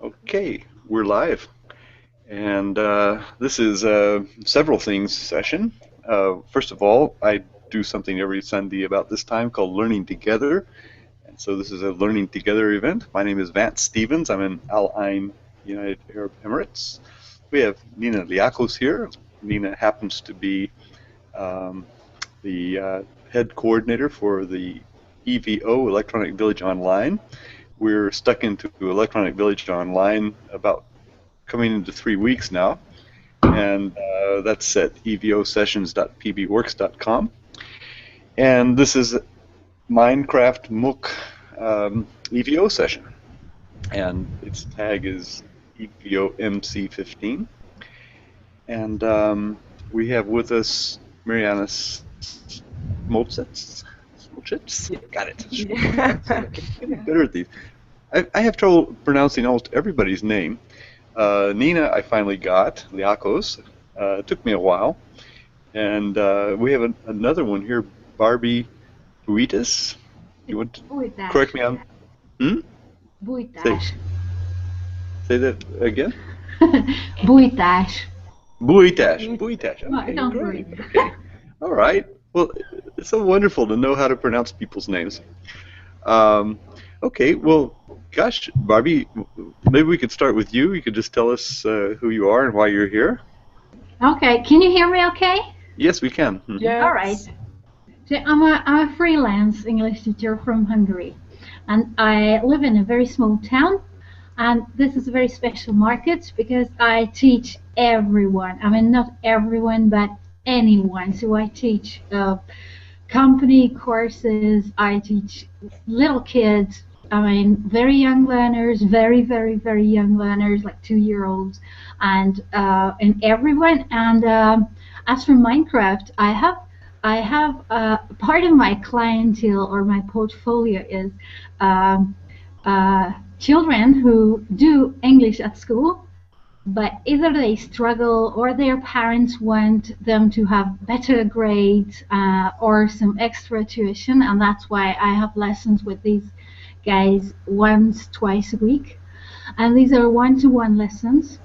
Okay, we're live, and this is a several things session. First of all, I do something every Sunday about this time called Learning Together, and so this is a Learning Together event. My name is Vance Stevens. I'm in Al Ain, United Arab Emirates. We have Nina Liakos here. Nina happens to be um, the head coordinator for the EVO, Electronic Village Online. We're stuck into Electronic Village Online about coming into 3 weeks now, and that's at evosessions.pbworks.com. And this is Minecraft MOOC EVO session, and its tag is EVO MC15. And we have with us Mariana Smolcitz. Got it. Getting better at these. I have trouble pronouncing almost everybody's name. Nina, I finally got, Liakos. It took me a while. And we have another one here, Barbie Buitas. You want to correct me on? Buitas. Say that again? Buitas. Buitas. Okay, Don't great. worry. Okay. All right. Well, it's so wonderful to know how to pronounce people's names. Okay, well, gosh, Barbie, maybe we could start with you. You could just tell us who you are and why you're here. Okay, can you hear me okay? Yes, we can. Yes. All right. So I'm a freelance English teacher from Hungary, and I live in a very small town, and this is a very special market because I teach everyone. I mean, not everyone, but anyone. So I teach company courses, I teach little kids, I mean, very young learners, very, very, very young learners, like 2-year-olds, and everyone. And as for Minecraft, I have part of my clientele or my portfolio is children who do English at school, but either they struggle or their parents want them to have better grades or some extra tuition, and that's why I have lessons with these guys once, twice a week. And these are one-to-one lessons.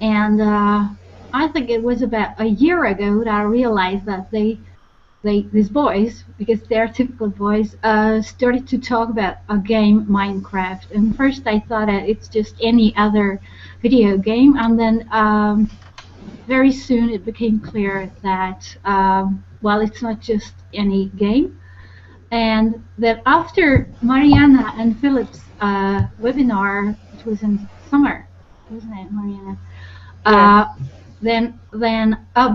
And I think it was about a year ago that I realized that these boys, because they're typical boys, started to talk about a game, Minecraft. And first I thought that it's just any other video game, and then very soon it became clear that, well, it's not just any game. And that after Mariana and Philip's webinar, it was in summer, wasn't it, Mariana? Then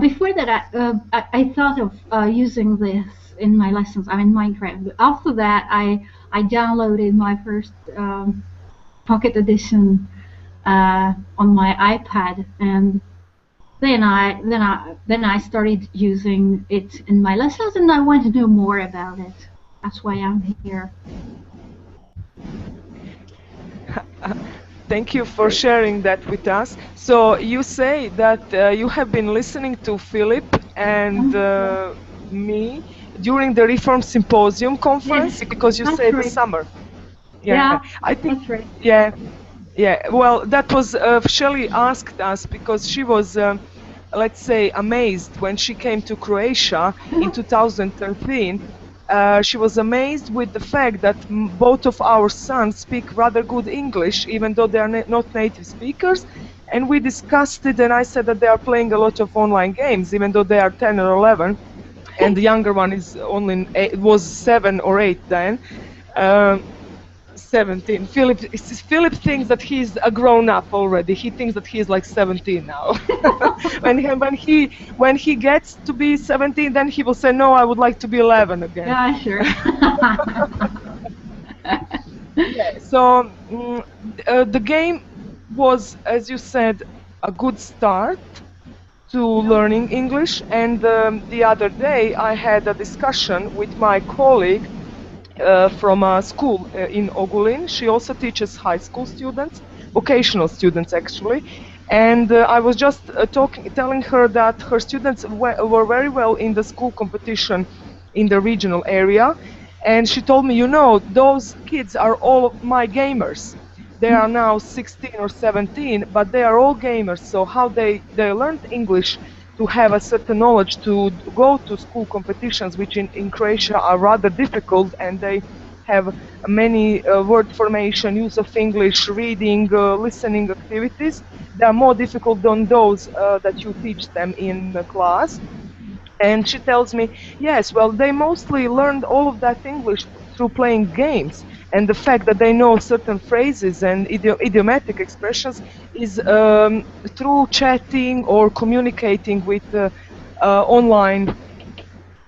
before that, I thought of using this in my lessons. I mean, Minecraft. But after that, I downloaded my first Pocket Edition on my iPad, and then I started using it in my lessons, and I want to know more about it. That's why I'm here. Thank you for sharing that with us. So you say that you have been listening to Philip and me during the Reform Symposium conference, Yes, because you that's said right. the summer. Yeah, I think. that's right. Yeah. Well, that was Shelley asked us because she was, let's say, amazed when she came to Croatia in 2013. She was amazed with the fact that both of our sons speak rather good English, even though they are not native speakers. And we discussed it, and I said that they are playing a lot of online games, even though they are 10 or 11, and the younger one is was 7 or 8 then. 17. Philip thinks that he's a grown-up already. He thinks that he's like 17 now. when he gets to be 17, then he will say, "No, I would like to be 11 again." Yeah, sure. So the game was, as you said, a good start to learning English. And the other day, I had a discussion with my colleague from a school in Ogulin. She also teaches high school students, vocational students actually. And I was just telling her that her students were very well in the school competition in the regional area. And she told me, you know, those kids are all my gamers. They are now 16 or 17, but they are all gamers. So how they learned English to have a certain knowledge to go to school competitions, which in Croatia are rather difficult, and they have many word formation, use of English, reading, listening activities. They are more difficult than those that you teach them in the class. And she tells me, yes, well, they mostly learned all of that English through playing games. And the fact that they know certain phrases and idiomatic expressions is through chatting or communicating with online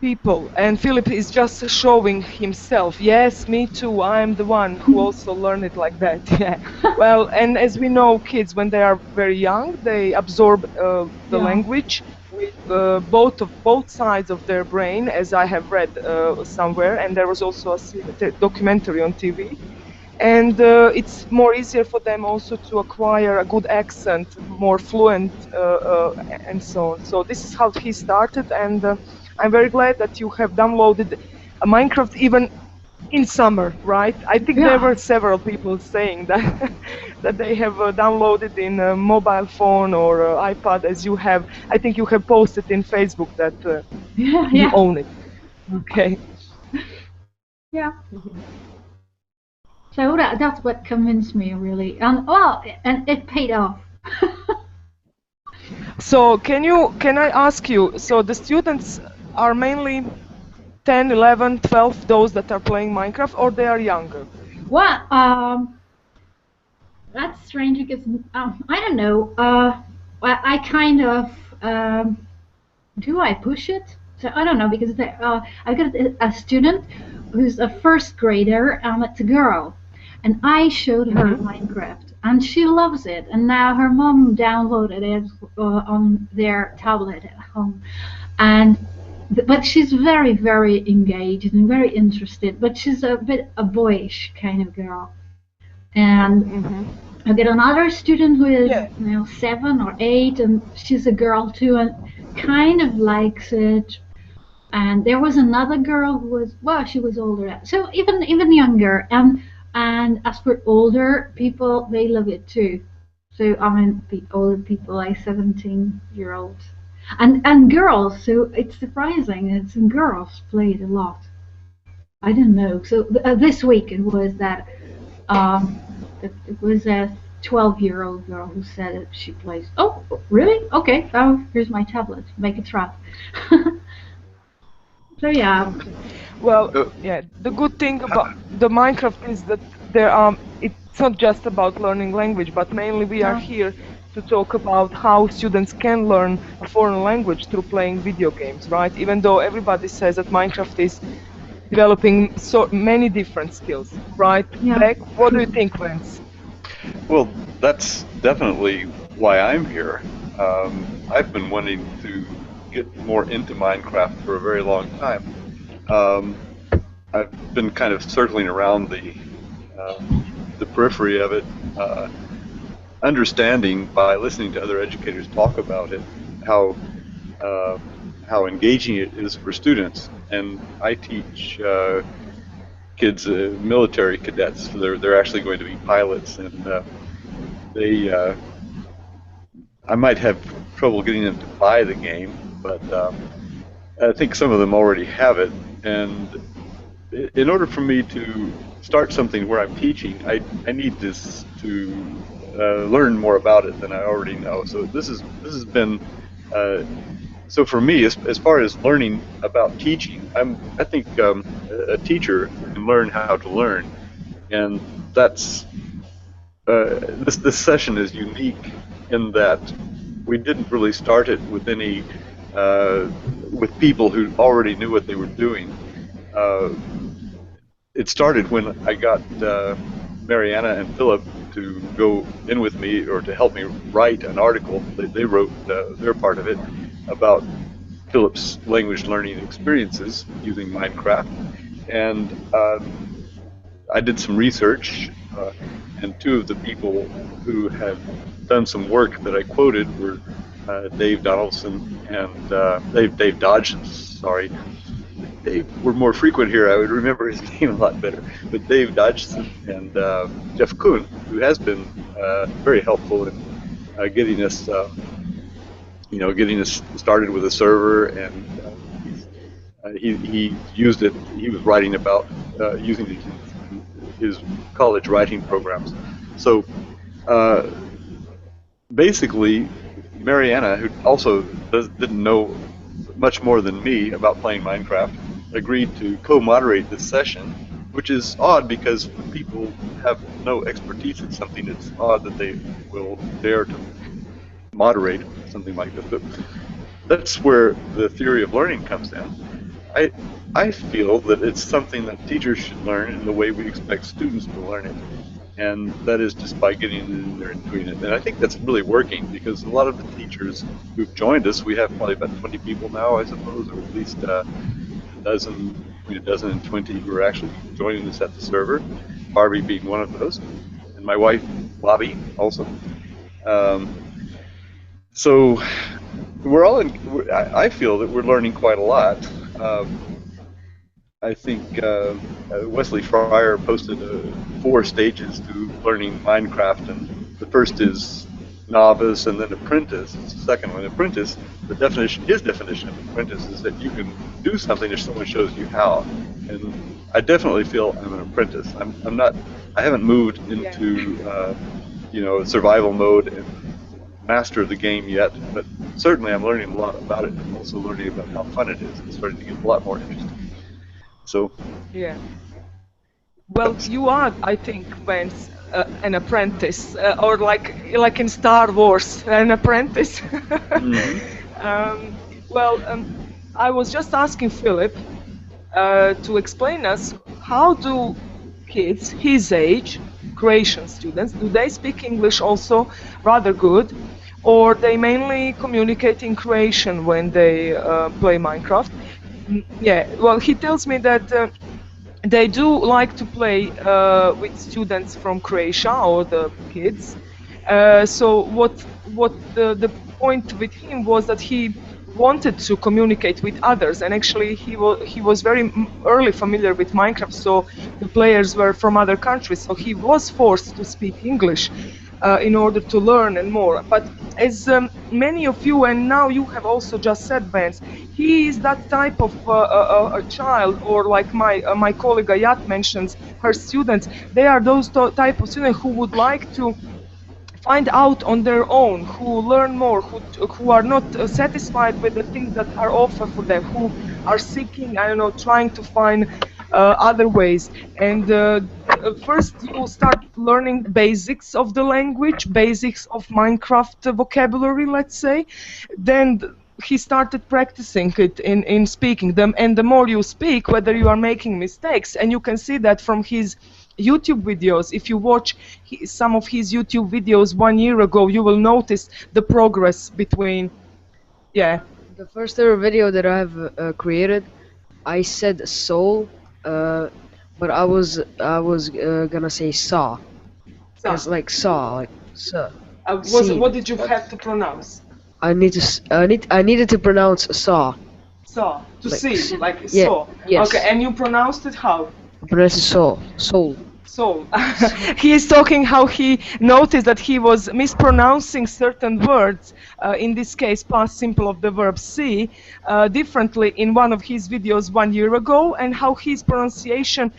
people. And Philip is just showing himself, yes, me too, I'm the one who also learned it like that. Yeah. Well, and as we know, kids, when they are very young, they absorb the Yeah. language with both sides of their brain, as I have read somewhere, and there was also a documentary on TV. And it's more easier for them also to acquire a good accent, more fluent, and so on. So this is how he started, and I'm very glad that you have downloaded Minecraft even in summer, right? I think there Yeah. were several people saying that that they have downloaded in a mobile phone or iPad, as you have. I think you have posted in Facebook that Yeah, you yeah, own it. Okay. yeah. So that's what convinced me really, and well, and it paid off. So can I ask you, so the students are mainly 10, 11, 12, those that are playing Minecraft, or they are younger? Well, that's strange because I don't know. I kind of do I push it? So I don't know because I got a student who's a first grader. It's a girl, and I showed her Minecraft, and she loves it. And now her mom downloaded it on their tablet at home, and but she's very very engaged and very interested. But she's a bit a boyish kind of girl, and I get another student who is Yeah. 7 or 8, and she's a girl too, and kind of likes it. And there was another girl who was she was older, so even younger. And as for older people, they love it too. So I mean, the older people like 17-year-olds, and girls. So it's surprising. It's girls play it a lot. I don't know. So this week it was that um, it was a 12-year-old girl who said that she plays. Oh, really? Okay. Oh, here's my tablet. Make it trap. So yeah. Well, Uh, yeah, the good thing about the Minecraft is that it's not just about learning language, but mainly we are Yeah. here to talk about how students can learn a foreign language through playing video games, right? Even though everybody says that Minecraft is developing so many different skills, right? Yeah. Beck, what do you think, Vance? well, that's definitely why I'm here. I've been wanting to get more into Minecraft for a very long time. Um, I've been kind of circling around uh, the periphery of it, understanding by listening to other educators talk about it uh, how engaging it is for students. And I teach kids, military cadets. So they're actually going to be pilots, and they I might have trouble getting them to buy the game, but I think some of them already have it. And in order for me to start something where I'm teaching, I need to learn more about it than I already know. So this has been so for me, as far as learning about teaching, I think a teacher can learn how to learn, and that's this session is unique in that we didn't really start it with any with people who already knew what they were doing. Uh, it started when I got Mariana and Philip to go in with me or to help me write an article. They wrote their part of it about Philip's language learning experiences using Minecraft, and I did some research, and two of the people who had done some work that I quoted were Dave Donaldson and Dave Dodgson, sorry, they were more frequent here, I would remember his name a lot better. But Dave Dodgson and Jeff Kuhn, who has been very helpful in getting us, getting us started with a server, and he used it. He was writing about using it in his college writing programs. So basically, Mariana, who also didn't know much more than me about playing Minecraft, agreed to co-moderate this session, which is odd because when people have no expertise in something, it's odd that they will dare to moderate something like this. But that's where the theory of learning comes in. I feel that it's something that teachers should learn in the way we expect students to learn it. And that is just by getting in there and doing it. And I think that's really working, because a lot of the teachers who've joined us, we have probably about 20 people now, I suppose, or at least a dozen, between a dozen and 20 who are actually joining us at the server, Barbie being one of those, and my wife, Bobby, also. So we're all in, I feel that we're learning quite a lot. I think Wesley Fryer posted 4 stages to learning Minecraft, and the first is novice and then apprentice. It's the second one, apprentice. The definition, his definition of apprentice, is that you can do something if someone shows you how. And I definitely feel I'm an apprentice. I'm not. I haven't moved into survival mode and master the game yet, but certainly I'm learning a lot about it. I'm also learning about how fun it is. It's starting to get a lot more interesting. So yeah. Well, you are, I think, Vance, an apprentice, or like in Star Wars, an apprentice. I was just asking Philip to explain us, how do kids his age, Croatian students, do they speak English also rather good, or they mainly communicate in Croatian when they play Minecraft? Yeah, well, he tells me that they do like to play with students from Croatia, or the kids. So what the point with him was that he wanted to communicate with others, and actually he was very early familiar with Minecraft, so the players were from other countries, so he was forced to speak English in order to learn and more. But as many of you, and now you have also just said, Vance, he is that type of a child, or like my colleague Ayat mentions, her students, they are those type of students who would like to find out on their own, who learn more, who are not satisfied with the things that are offered for them, who are seeking, I don't know, trying to find other ways. And first you start learning basics of the language, basics of Minecraft vocabulary, let's say. Then he started practicing it in speaking them, and the more you speak, whether you are making mistakes, and you can see that from his YouTube videos. If you watch some of his YouTube videos 1 year ago, you will notice the progress between, yeah. The first ever video that I have created, I said soul, but I was gonna say saw. It's like saw, like saw. What did you have to pronounce? I needed to pronounce saw. Saw, to Like, see, like yeah, saw. yes. Okay, and you pronounced it how? I pronounced it soul. Soul. He is talking how he noticed that he was mispronouncing certain words, in this case past simple of the verb see, differently in one of his videos 1 year ago, and how his pronunciation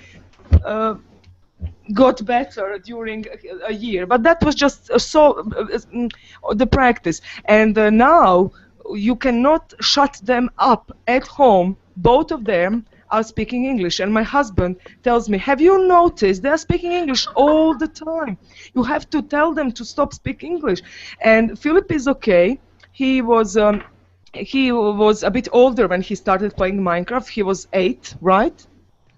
got better during a year. But that was just the practice. And now you cannot shut them up at home, both of them are speaking English. And my husband tells me, have you noticed they're speaking English all the time? You have to tell them to stop speaking English. And Philip is okay. He was a bit older when he started playing Minecraft. He was 8, right?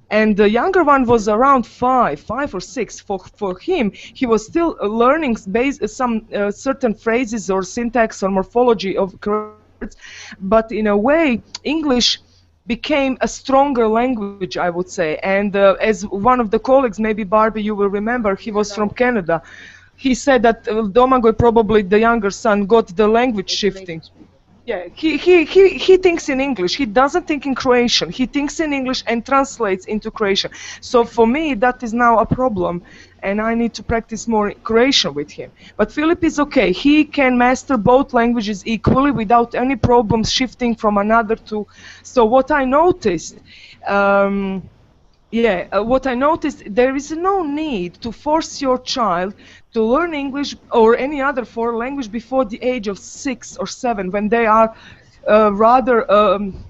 And the younger one was around 5 or 6. For him, he was still learning some certain phrases or syntax or morphology of words. But in a way, English became a stronger language, I would say. And as one of the colleagues, maybe Barbie, you will remember, he was from Canada. He said that Domagoj, probably the younger son, got the language shifting. Yeah, he thinks in English. He doesn't think in Croatian. He thinks in English and translates into Croatian. So for me, that is now a problem, and I need to practice more Croatian with him. But Philip is okay. He can master both languages equally without any problems shifting from another to. So what I noticed. What I noticed, there is no need to force your child to learn English or any other foreign language before the age of 6 or 7, when they are rather,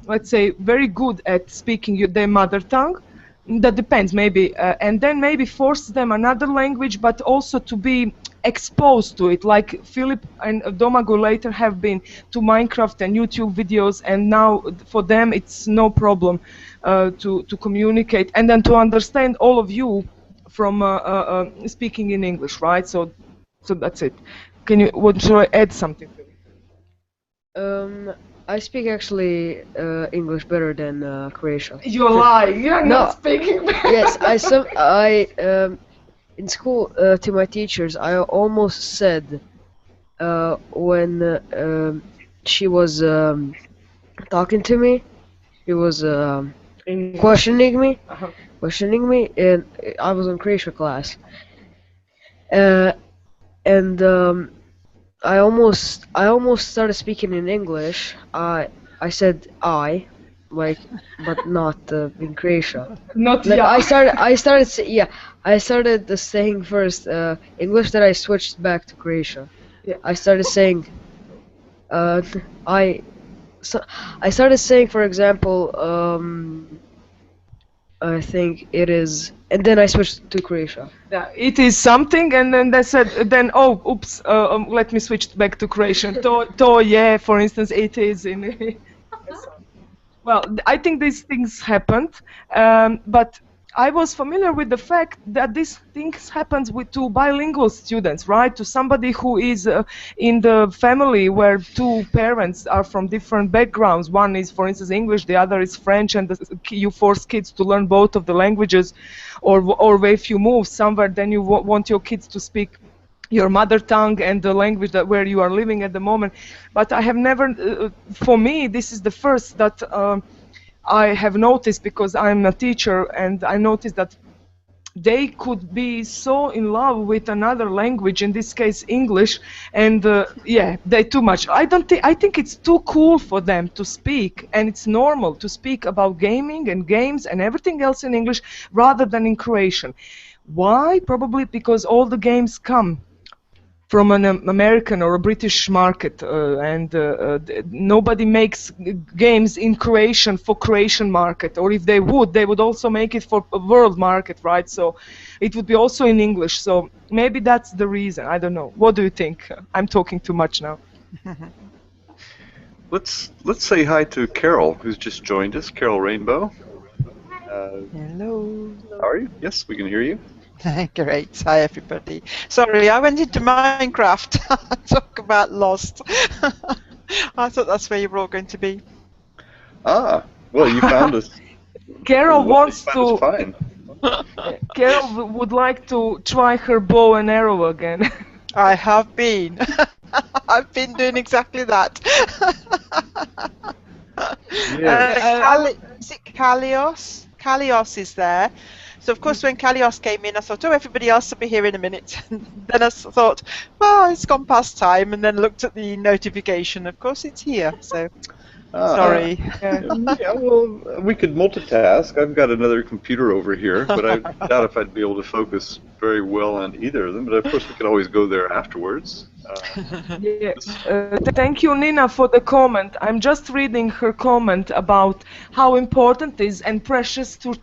let's say, very good at speaking their mother tongue. That depends, maybe, and then maybe force them another language, but also to be exposed to it, like Philip and Domagoj later have been to Minecraft and YouTube videos, and now for them it's no problem to communicate and then to understand all of you from speaking in English, right? So that's it. Should I add something? I speak actually English better than Croatian. You lie. You're not speaking. Yes, in school to my teachers, I almost said when she was talking to me, she was questioning me, and I was in Croatian class, and I almost started speaking in English. I said I, like, but not in Croatian. Not like yeah. I started saying first English, then I switched back to Croatian. Yeah. I started saying I started saying, for example, I think it is, and then I switched to Croatian. Yeah, it is something, and then they said, oh, oops, let me switch back to Croatian. Yeah, for instance, it is in. Well, I think these things happened, but I was familiar with the fact that these things happens to bilingual students, right? To somebody who is in the family where two parents are from different backgrounds. One is, for instance, English, the other is French, and you force kids to learn both of the languages, or if you move somewhere, then you want your kids to speak your mother tongue and the language where you are living at the moment. But I have never, for me, this is the first that I have noticed, because I'm a teacher, and I noticed that they could be so in love with another language, in this case English, and they too much. I think it's too cool for them to speak, and it's normal to speak about gaming and games and everything else in English rather than in Croatian. Why? Probably because all the games come from an American or a British market, and nobody makes games in Croatian for Croatian market, or if they would also make it for a world market, right? So it would be also in English. So maybe that's the reason. I don't know. What do you think? I'm talking too much now. Let's say hi to Carol, who's just joined us. Carol Rainbow. Hello. How are you? Yes, we can hear you. Great. Hi, everybody. Sorry, I went into Minecraft. Talk about Lost. I thought that's where you were all going to be. Ah, well, you found us. Carol wants to. Fine. Carol would like to try her bow and arrow again. I have been. I've been doing exactly that. Is it Kalios? Kalios is there. So, of course, when Kalios came in, I thought, oh, everybody else will be here in a minute. And then I thought, well, it's gone past time, and then looked at the notification. Of course, it's here, so sorry. Yeah, well, we could multitask. I've got another computer over here, but I doubt if I'd be able to focus very well on either of them. But, of course, we could always go there afterwards. Thank you, Nina, for the comment. I'm just reading her comment about how important it is and precious to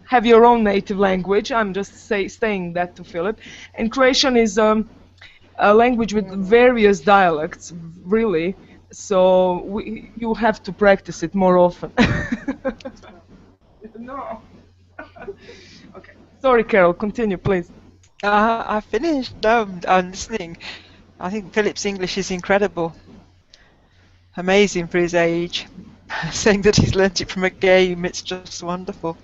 have your own native language. I'm just saying that to Philip. And Croatian is a language with various dialects, really. So you have to practice it more often. No. Okay. Sorry, Carol. Continue, please. I finished. No, I'm listening. I think Philip's English is incredible. Amazing for his age. Saying that he's learnt it from a game, it's just wonderful.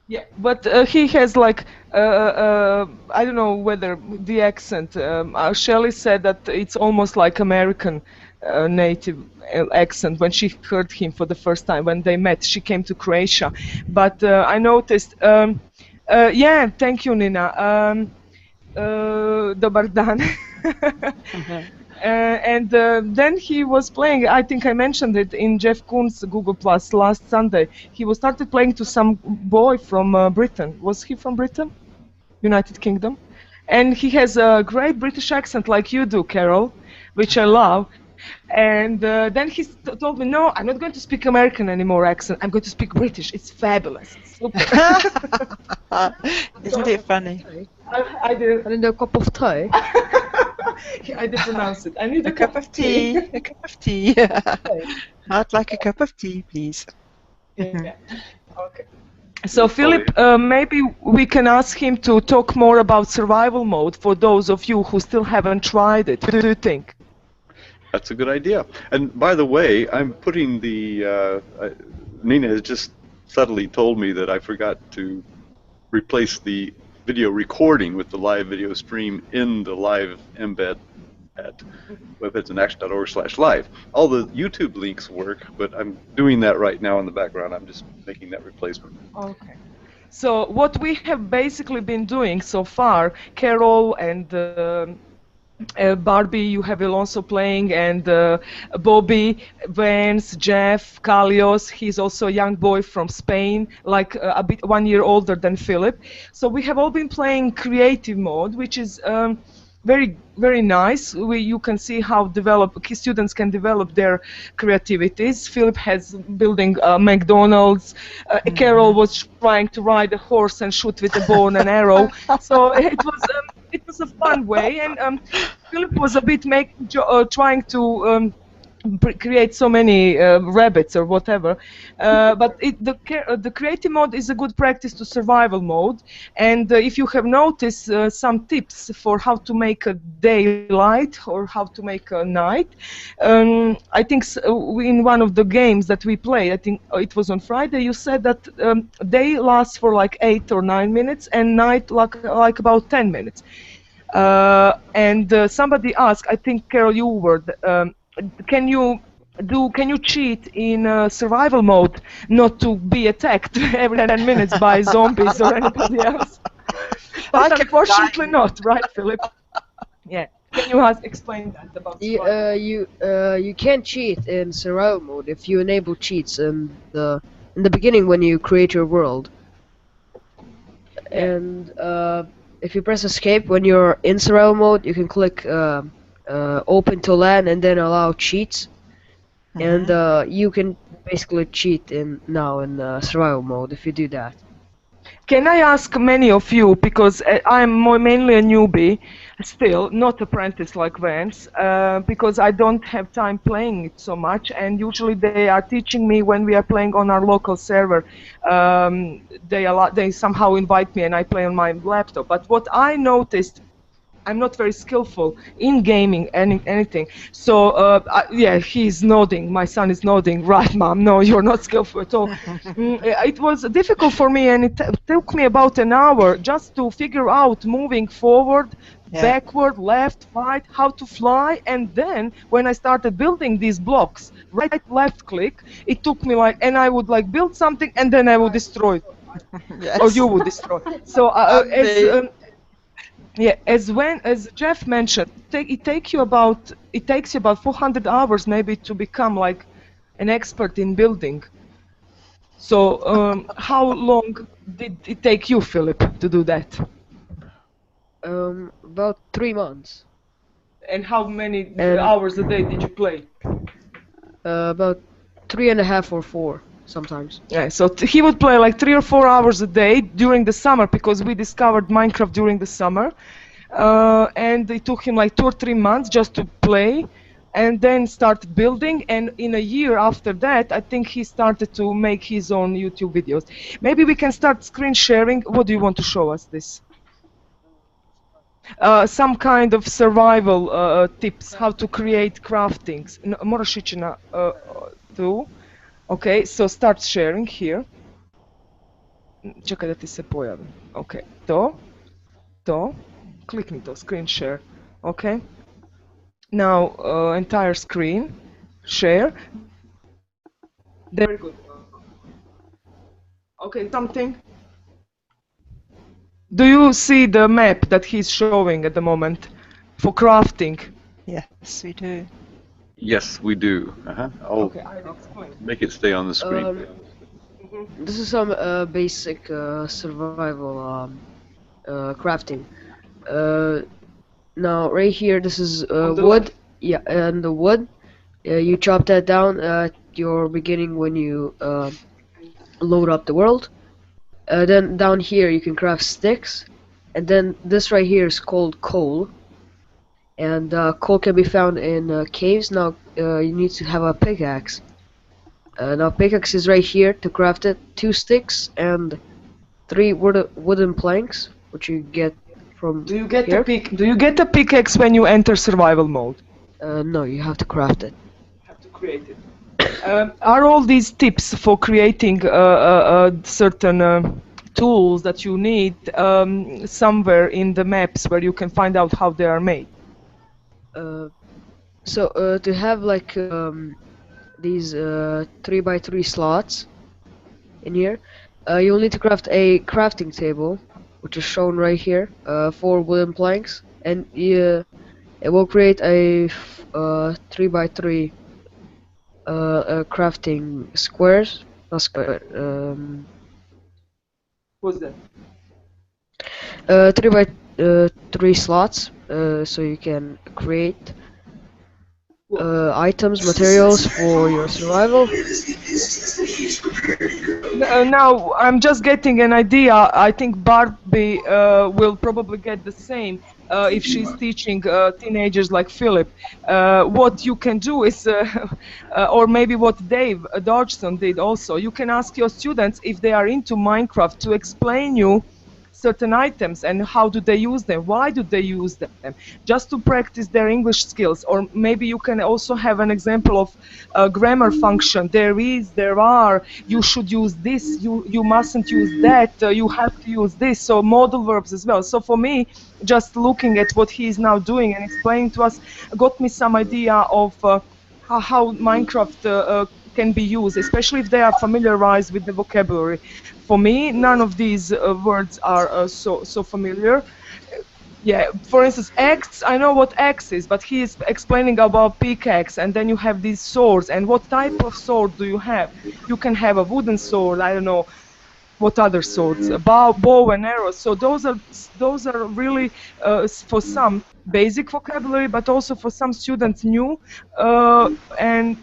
Yeah, but he has like, I don't know whether the accent, Shelley said that it's almost like American native accent when she heard him for the first time when they met. She came to Croatia, but I noticed. Yeah, thank you, Nina. Dobar dan. And then he was playing, I think I mentioned it in Jeff Koons Google Plus last Sunday. He was started playing to some boy from Britain. Was he from Britain? United Kingdom? And he has a great British accent like you do, Carol, which I love. And then he told me, no, I'm not going to speak American anymore accent. I'm going to speak British. It's fabulous. It's super. Isn't it funny? I did. I need a cup of tea. I did pronounce it. I need A cup of tea. A cup of tea. I'd like a cup of tea, please. Yeah. Okay. So Philip, maybe we can ask him to talk more about survival mode for those of you who still haven't tried it. What do you think? That's a good idea. And by the way, I'm putting the Nina has just subtly told me that I forgot to replace the video recording with the live video stream in the live embed at webheadsinAction.org/live. All the YouTube links work, but I'm doing that right now in the background. I'm just making that replacement. Okay. So what we have basically been doing so far, Carol and Barbie, you have also playing, and Bobby, Vance, Jeff, Kalios, he's also a young boy from Spain, like a bit 1 year older than Philip. So we have all been playing creative mode, which is very, very nice. You can see how students can develop their creativities. Philip has building McDonald's. Carol was trying to ride a horse and shoot with a bow and an arrow. So it was a fun way, and Philip was a bit trying to create so many rabbits or whatever, but the creative mode is a good practice to survival mode. And if you have noticed some tips for how to make a daylight or how to make a night, I think in one of the games that we played, I think it was on Friday, you said that day lasts for like 8 or 9 minutes and night like about 10 minutes. And somebody asked, I think Carol, you were. Can you cheat in survival mode not to be attacked every 10 minutes by zombies or anybody else? But unfortunately not, right, Philip? Yeah. Can you explain that about You can't cheat in survival mode if you enable cheats in the beginning when you create your world. And if you press escape when you're in survival mode, you can click open to LAN and then allow cheats, and you can basically cheat in survival mode if you do that. Can I ask many of you, because I'm mainly a newbie, still not apprentice like Vance, because I don't have time playing it so much, and usually they are teaching me when we are playing on our local server. They somehow invite me and I play on my laptop. But what I noticed, I'm not very skillful in gaming anything. So yeah, he's nodding. My son is nodding. Right, Mom? No, you're not skillful at all. It was difficult for me, and it took me about an hour just to figure out moving forward, backward, left, right, how to fly. And then when I started building these blocks, right, left click, it took me and I would build something and then I would destroy it. Yes. Or you would destroy. So as Jeff mentioned, it takes you about 400 hours maybe to become an expert in building. So how long did it take you, Philip, to do that? About 3 months. And how many hours a day did you play? About 3.5 or 4. Sometimes. Yeah, so he would play 3 or 4 hours a day during the summer, because we discovered Minecraft during the summer, and it took him 2 or 3 months just to play, and then started building. And in a year after that, I think he started to make his own YouTube videos. Maybe we can start screen sharing. What do you want to show us this? Some kind of survival tips, how to create craftings. Moraš ići na tu. Okay, so start sharing here. Čekaj da ti se pojavi. Okay, to. Klikni to, screen share. Okay. Now, entire screen, share. Very good. Okay, something. Do you see the map that he's showing at the moment for crafting? Yes, we do. Yes, we do. I'll Okay, I'll explain. make it stay on the screen. This is some basic survival crafting. Now, right here, this is On the wood. left. Yeah, and the wood. You chop that down at your beginning when you load up the world. Then down here you can craft sticks, and then this right here is called coal. And coal can be found in caves. Now you need to have a pickaxe. Now pickaxe is right here to craft it. 2 sticks and 3 wooden planks, which you get from Do you get here. Do you get a pickaxe when you enter survival mode? No, you have to craft it. Have to create it. Are all these tips for creating certain tools that you need somewhere in the maps where you can find out how they are made? So to have like these 3x3 slots in here, you'll need to craft a crafting table, which is shown right here, 4 wooden planks, and it will create a 3x3 crafting squares, not square, What's that? 3x3 slots, so you can create items, materials for your survival. Now, I'm just getting an idea. I think Barbie will probably get the same if she's teaching teenagers like Philip. What you can do is, or maybe what Dave Dodgson did also, you can ask your students if they are into Minecraft to explain you certain items and how do they use them, why do they use them, just to practice their English skills. Or maybe you can also have an example of a grammar function. There is, there are, you should use this, you mustn't use that, you have to use this. So modal verbs as well. So for me, just looking at what he is now doing and explaining to us got me some idea of how Minecraft can be used, especially if they are familiarized with the vocabulary. For me, none of these words are so familiar. Yeah, for instance, axe, I know what axe is, but he is explaining about pickaxe, and then you have these swords, and what type of sword do you have? You can have a wooden sword, I don't know, what other swords, a bow and arrows. So those are really for some basic vocabulary, but also for some students new, and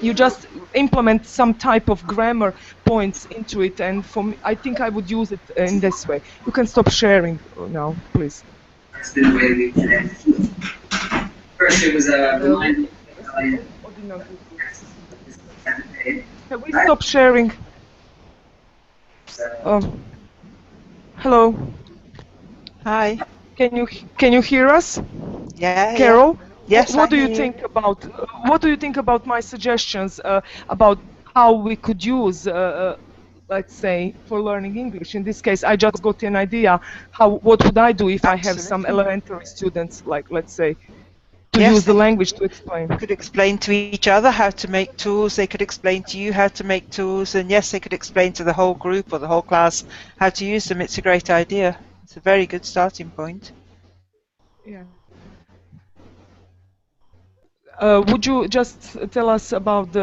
you just implement some type of grammar points into it, and for me, I think I would use it in this way. You can stop sharing now, please. That's been the way we connected. First, it was a Can we stop sharing? Hello. Hi. Can you hear us, Yeah. Carol? Yes. What do you think about my suggestions about how we could use, let's say, for learning English? In this case, I just got an idea. What would I do if I have some elementary students, like, let's say, to use the language to explain? Could explain to each other how to make tools. They could explain to you how to make tools, and yes, they could explain to the whole group or the whole class how to use them. It's a great idea. It's a very good starting point. Yeah. Would you just tell us about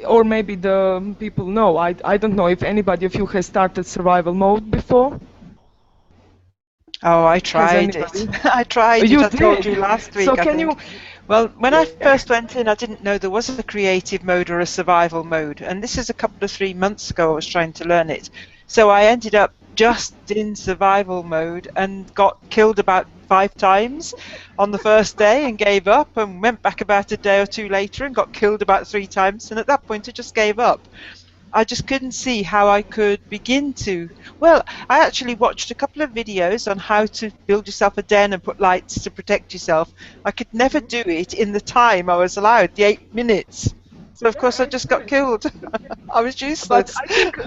or maybe the people know, I don't know if anybody of you has started survival mode before? Oh, I tried it. I tried it. I told you last week. So can you? Well, when I first went in, I didn't know there was a creative mode or a survival mode, and this is a couple of 3 months ago I was trying to learn it. So I ended up just in survival mode and got killed about 5 times on the first day and gave up, and went back about a day or 2 later and got killed about 3 times, and at that point I just gave up. I just couldn't see how I could begin to. Well, I actually watched a couple of videos on how to build yourself a den and put lights to protect yourself. I could never do it in the time I was allowed, the 8 minutes. So of course I just got killed. I was useless. But I think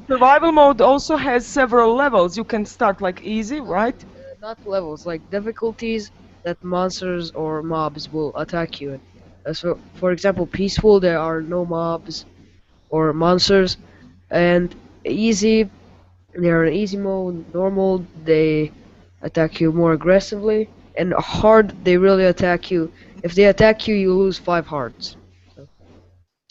survival mode also has several levels. You can start like easy, right? Not levels, like difficulties. that monsters or mobs will attack you. So, for example, peaceful, there are no mobs or monsters, and easy, they're in easy mode. Normal, they attack you more aggressively, and hard, they really attack you. If they attack you, you lose 5 hearts.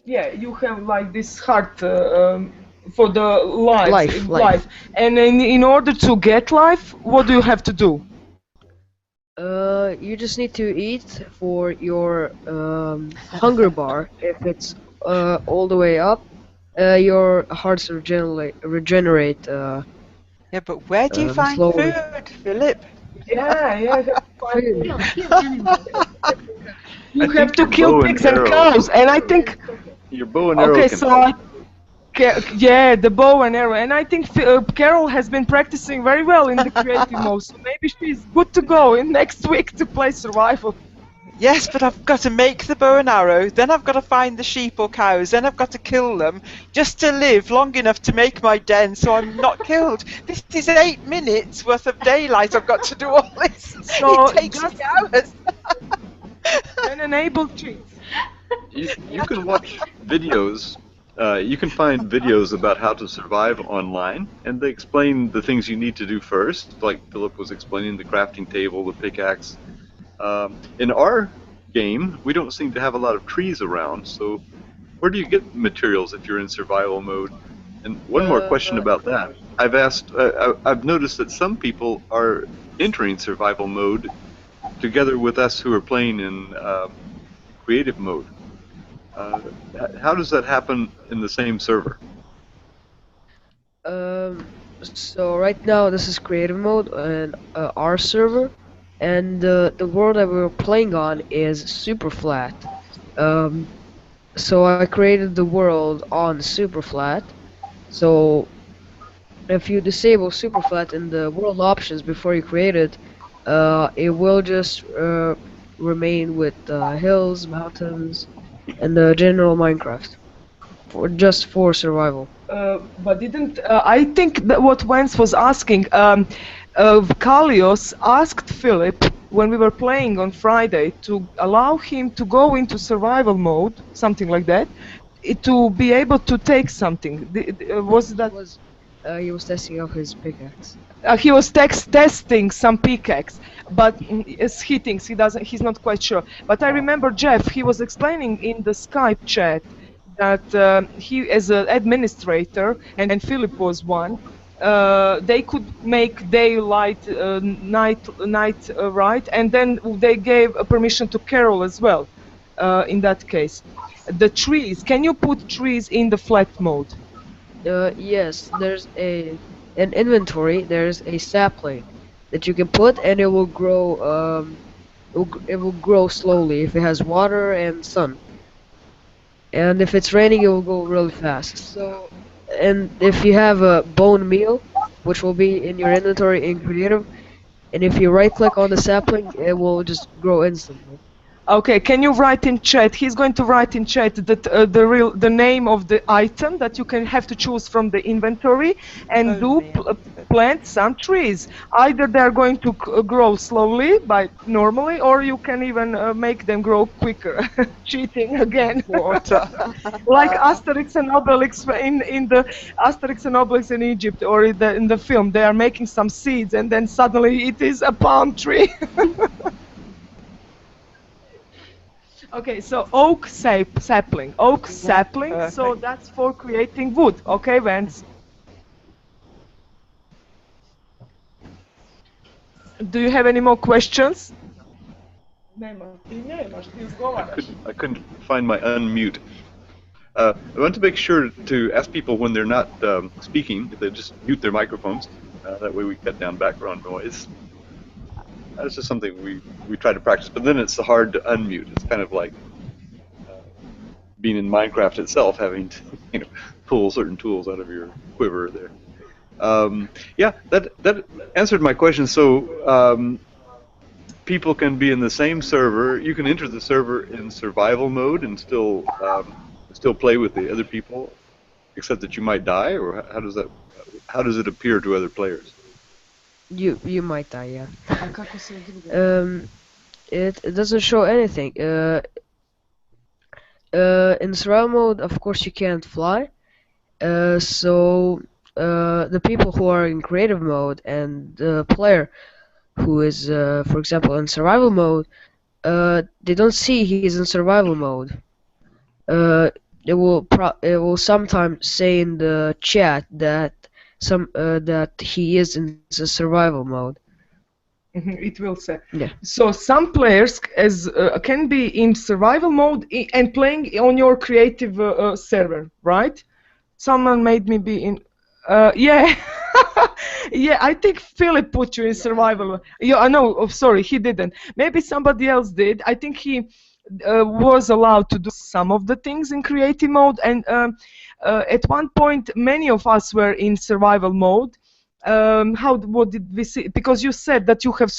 Yeah, you have like this heart for the lives, Life. And in order to get life, what do you have to do? You just need to eat for your hunger bar. If it's all the way up, your hearts regenerate Yeah, but where do you find slowly. food, Philip? Yeah, you have to find Kill, kill animals. You I have think to your kill bow and pigs and arrow- cows, and I think Your bow and arrow okay, can so help. yeah, the bow and arrow, and I think Carol has been practicing very well in the creative mode, so maybe she's good to go in next week to play survival. Yes, but I've got to make the bow and arrow, then I've got to find the sheep or cows, then I've got to kill them just to live long enough to make my den so I'm not killed. This is 8 minutes worth of daylight. I've got to do all this. So it takes me just- hours. And enable cheats. You can watch videos. You can find videos about how to survive online, and they explain the things you need to do first, like Philip was explaining the crafting table, the pickaxe. In our game, we don't seem to have a lot of trees around, so where do you get materials if you're in survival mode? And one more question about that. I've noticed that some people are entering survival mode together with us who are playing in creative mode. How does that happen in the same server? So right now this is creative mode and our server, and the world that we're playing on is super flat. So I created the world on super flat. So if you disable super flat in the world options before you create it, it will just remain with hills, mountains, and the general Minecraft for survival. But didn't I think that what Vance was asking? Kalios asked Philip when we were playing on Friday to allow him to go into survival mode, something like that, to be able to take something. Was that? He was testing out his pickaxe. He was testing some pickaxe, but he thinks he's not quite sure. But I remember Jeff, he was explaining in the Skype chat that he, as an administrator, and Philip was one, they could make daylight, night, right, and then they gave permission to Carol as well. In that case, the trees. Can you put trees in the flat mode? Yes, there's an inventory. There's a sapling that you can put, and it will grow. It will grow slowly if it has water and sun. And if it's raining, it will go really fast. So, and if you have a bone meal, which will be in your inventory in creative, and if you right-click on the sapling, it will just grow instantly. Okay, can you write in chat? He's going to write in chat that the name of the item that you can have to choose from the inventory and plant some trees. Either they're going to grow slowly normally, or you can even make them grow quicker. Cheating again. Water. Like Asterix and Obelix in the Asterix and Obelix in Egypt, or in the film, they are making some seeds, and then suddenly it is a palm tree. Okay, so oak sapling, so that's for creating wood. Okay, Vance? Do you have any more questions? I couldn't find my unmute. I want to make sure to ask people when they're not speaking, if they just mute their microphones. That way we cut down background noise. That's just something we try to practice, but then it's hard to unmute. It's kind of like being in Minecraft itself, having to pull certain tools out of your quiver there. Yeah, that answered my question. So people can be in the same server. You can enter the server in survival mode and still play with the other people, except that you might die, or how does it appear to other players? You might die, yeah. it doesn't show anything. In survival mode, of course, you can't fly. So the people who are in creative mode and the player who is, for example, in survival mode, they don't see he's in survival mode. It will sometimes say in the chat that that he is in the survival mode. It will say. Yeah. So some players can be in survival mode and playing on your creative server, right? Someone made me be in. Yeah. Yeah, I think Philip put you in survival. Yeah, no, oh, sorry, he didn't. Maybe somebody else did. I think he was allowed to do some of the things in creative mode, and at one point, many of us were in survival mode. What did we see? Because you said that you have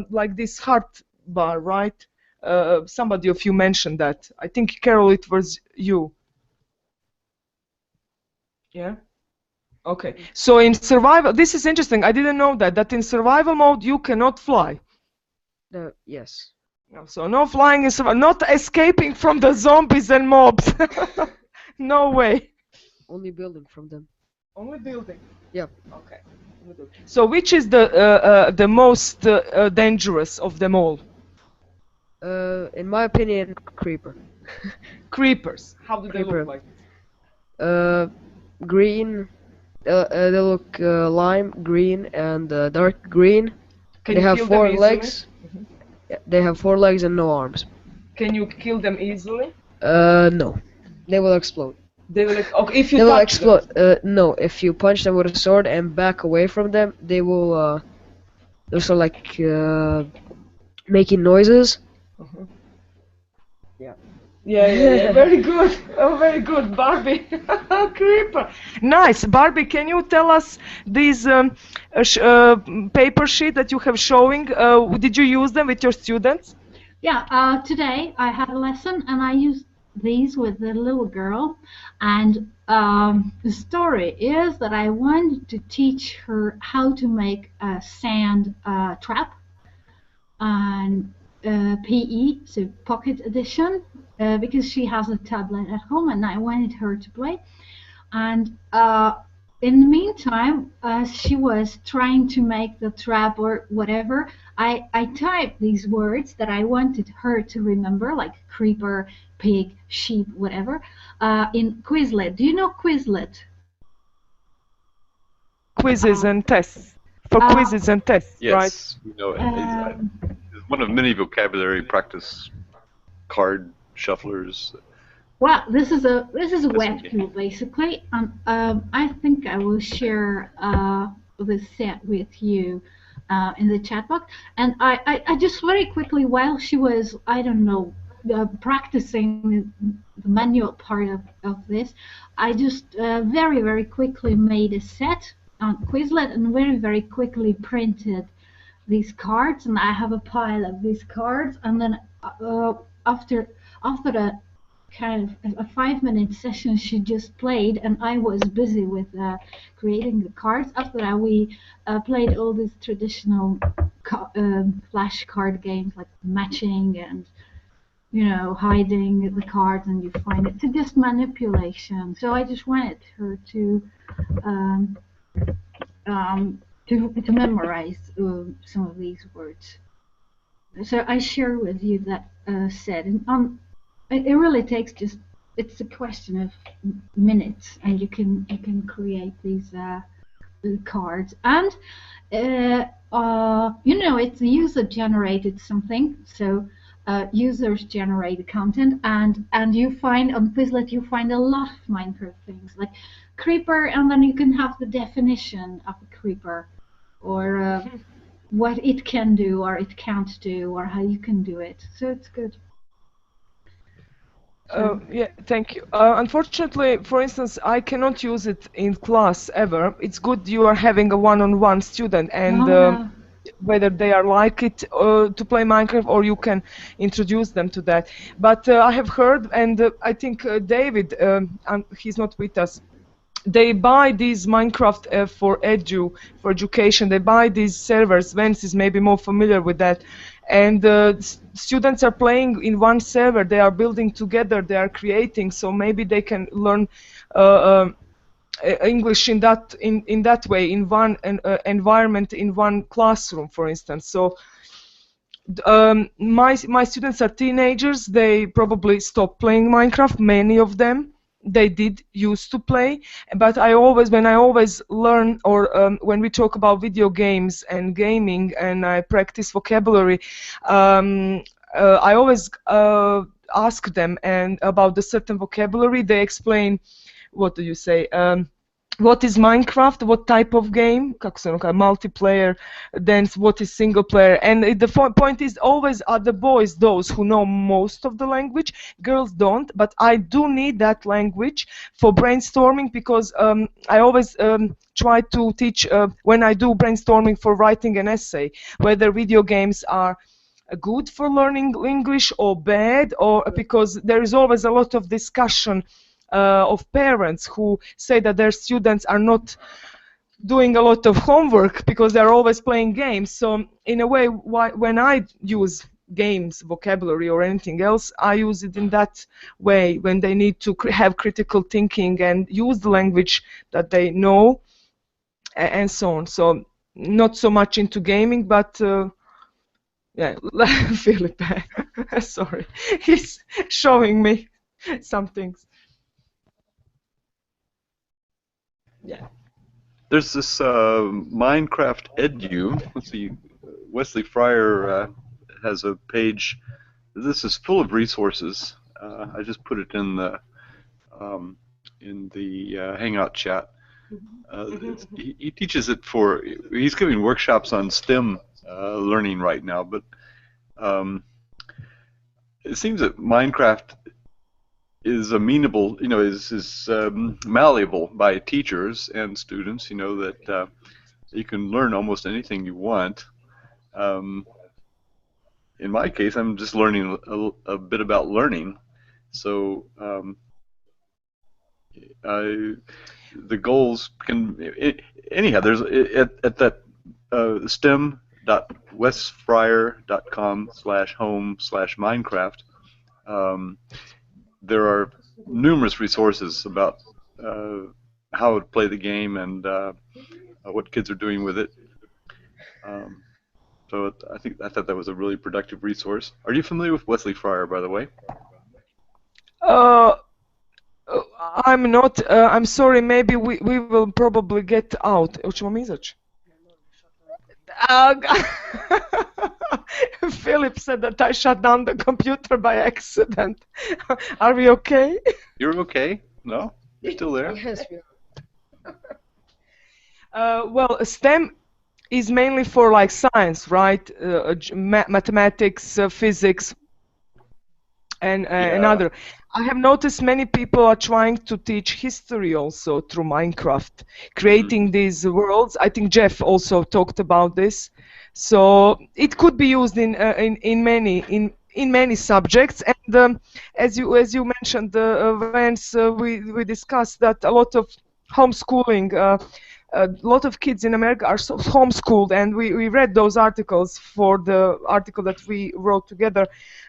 like this heart bar, right? Somebody of you mentioned that. I think, Carol, it was you. Yeah. Okay. So in survival, this is interesting. I didn't know that in survival mode you cannot fly. Yes. No, so no flying in survival. Not escaping from the zombies and mobs. No way. Only building from them. Only building. Yep. Okay. So which is the most dangerous of them all? In my opinion, creeper. Creepers. How do they Creeper. look like? Green. They look lime green and dark green. Can They you have kill 4 them legs. Yeah, they have 4 legs and no arms. Can you kill them easily? No. They will explode. They will. Okay, if you They will touch them. explode. No, if you punch them with a sword and back away from them, they will. They're sort of like making noises. Yeah. Very good. Oh, very good, Barbie. Creeper. Nice, Barbie. Can you tell us these paper sheet that you have showing? Did you use them with your students? Yeah, today I had a lesson and I used these with the little girl, and the story is that I wanted to teach her how to make a sand trap and PE, so Pocket Edition, because she has a tablet at home and I wanted her to play. And in the meantime, she was trying to make the trap or whatever. I typed these words that I wanted her to remember, like creeper, pig, sheep, whatever, in Quizlet. Do you know Quizlet? Quizzes and tests. For quizzes and tests, Yes, right? we know it. It's one of many vocabulary practice card shufflers. Well, this is a web okay. tool basically, and I think I will share the set with you in the chat box. And I just very quickly, while she was, I don't know, practicing the manual part of this, I just very quickly made a set on Quizlet and very quickly printed these cards, and I have a pile of these cards. And then after the kind of a 5-minute session she just played, and I was busy with creating the cards. After that, we played all these traditional flash card games like matching and, you know, hiding the cards and you find it. So just manipulation. So I just wanted her to memorize some of these words. So I share with you that set. And it really takes just, it's a question of minutes, and you can create these cards. And you know, it's user generated something, so users generate content, and you find on Quizlet you find a lot of Minecraft things like creeper, and then you can have the definition of a creeper, or what it can do or it can't do, or how you can do it. So it's good. Yeah, thank you. Unfortunately, for instance, I cannot use it in class ever. It's good you are having a one-on-one student, and whether they are like it to play Minecraft, or you can introduce them to that. But I have heard, and I think David, he's not with us, they buy these Minecraft for education. They buy these servers. Vance is maybe more familiar with that. And students are playing in one server. They are building together. They are creating. So maybe they can learn English in that way, in one environment, in one classroom, for instance. So my students are teenagers. They probably stopped playing Minecraft. Many of them. They did used to play, but when I always learn, or when we talk about video games and gaming, and I practice vocabulary, I always ask them and about the certain vocabulary. They explain, what do you say? What is Minecraft? What type of game? Kako se ono kaže, multiplayer. Then what is single player? And the point is, always are the boys those who know most of the language. Girls don't, but I do need that language for brainstorming, because I always try to teach when I do brainstorming for writing an essay, whether video games are good for learning English or bad, or because there is always a lot of discussion of parents who say that their students are not doing a lot of homework because they're always playing games. So in a way, when I use games vocabulary or anything else, I use it in that way, when they need to have critical thinking and use the language that they know, and so on. So not so much into gaming, but yeah, Philip, sorry, he's showing me some things. Yeah. There's this Minecraft Edu. Let's see, Wesley Fryer has a page. This is full of resources. I just put it in the Hangout chat. He teaches it for. He's giving workshops on STEM learning right now, but it seems that Minecraft is amenable, is malleable by teachers and students, that you can learn almost anything you want. In my case, I'm just learning a bit about learning. So the goals can, anyhow, there's at that stem.wesfryer.com/home/Minecraft. There are numerous resources about how to play the game and what kids are doing with it. So I thought that was a really productive resource. Are you familiar with Wesley Fryer, by the way? I'm not. I'm sorry. Maybe we will probably get out. Hoćemo mi izaći? Philip said that I shut down the computer by accident. Are we okay? You're okay? No? You're still there? Yes. Well, STEM is mainly for like science, right? Mathematics, physics, and other. I have noticed many people are trying to teach history also through Minecraft, creating these worlds. I think Jeff also talked about this. So it could be used in many subjects. And as you mentioned, Vance, we discussed that a lot of homeschooling. A lot of kids in America are homeschooled, and we read those articles for the article that we wrote together.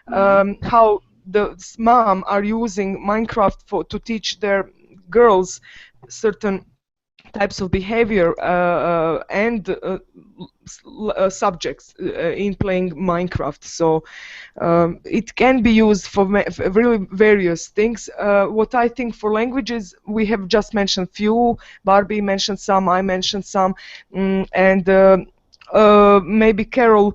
How the mom are using Minecraft to teach their girls certain types of behavior and subjects in playing Minecraft. So it can be used for really various things. What I think for languages, we have just mentioned few. Barbie mentioned some, I mentioned some, and maybe Carol,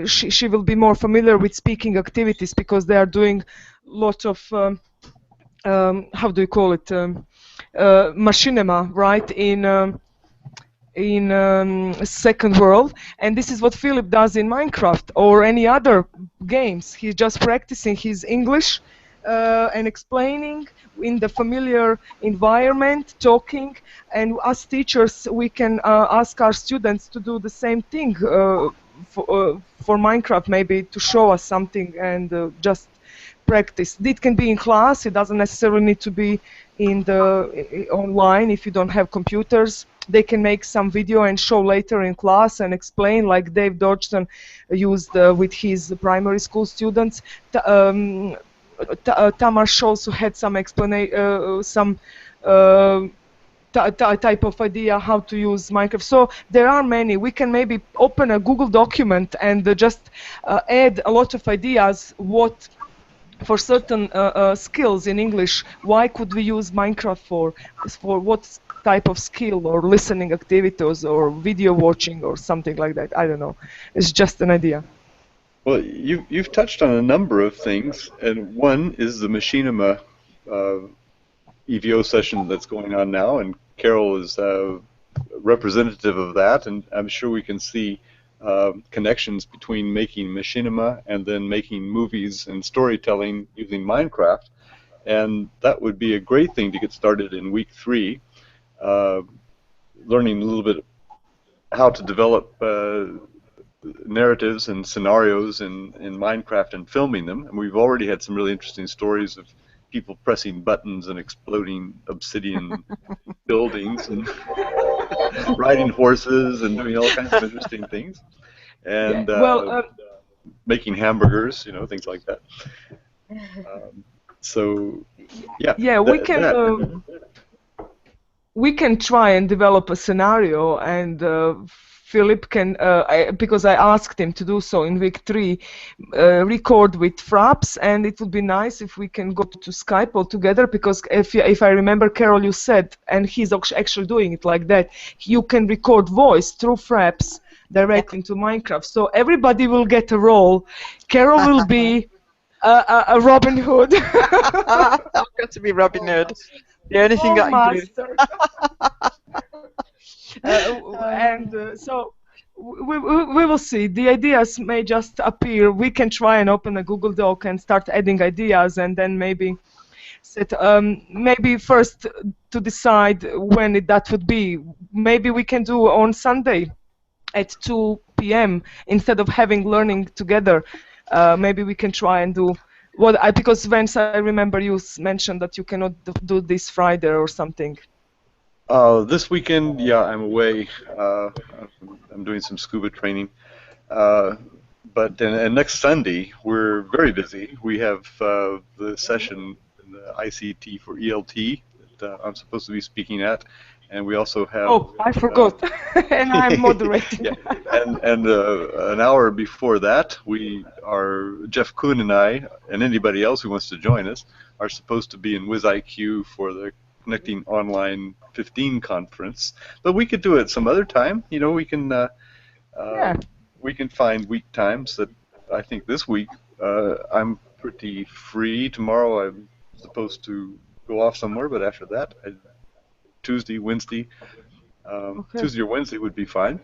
she will be more familiar with speaking activities, because they are doing lot of how do you call it, machinima, right, in second world. And this is what Philip does in Minecraft or any other games. He's just practicing his English and explaining in the familiar environment, talking, and as teachers we can ask our students to do the same thing for Minecraft, maybe to show us something and just practice. It can be in class. It doesn't necessarily need to be in the online if you don't have computers. They can make some video and show later in class and explain, like Dave Dodgson used with his primary school students. Tamar Scholz had some type of idea how to use Minecraft. So there are many. We can maybe open a Google document and just add a lot of ideas what for certain skills in English, why could we use Minecraft for what type of skill or listening activities or video watching or something like that. I don't know. It's just an idea. Well, you've touched on a number of things, and one is the Machinima EVO session that's going on now, and Carol is representative of that, and I'm sure we can see connections between making Machinima and then making movies and storytelling using Minecraft, and that would be a great thing to get started in week 3, learning a little bit how to develop narratives and scenarios in Minecraft and filming them, and we've already had some really interesting stories of people pressing buttons and exploding obsidian buildings and riding horses and doing all kinds of interesting things, and making hamburgers, things like that. So, yeah. Yeah, we can try and develop a scenario, and Philip can, because I asked him to do so in week 3, record with Fraps, and it would be nice if we can go to Skype all together, because if I remember, Carol, you said, and he's actually doing it like that, you can record voice through Fraps direct into Minecraft, so everybody will get a role. Carol will be a Robin Hood. I've got to be Robin Hood. The only thing that I can do. So we will see. The ideas may just appear. We can try and open a Google Doc and start adding ideas, and then maybe set. Maybe first to decide when that would be. Maybe we can do on Sunday at 2 p.m. instead of having learning together. Maybe we can try and do. Because Vance, I remember you mentioned that you cannot do this Friday or something. This weekend, yeah, I'm away. I'm doing some scuba training. But next Sunday, we're very busy. We have the session in the ICT for ELT that I'm supposed to be speaking at. And we also have... Oh, I forgot. And I'm moderating. Yeah. And an hour before that, Jeff Kuhn and I, and anybody else who wants to join us, are supposed to be in WizIQ for the Connecting Online 15 conference. But we could do it some other time. We can we can find week times that I think this week I'm pretty free. Tomorrow I'm supposed to go off somewhere, but after that, Tuesday, Wednesday, Tuesday or Wednesday would be fine.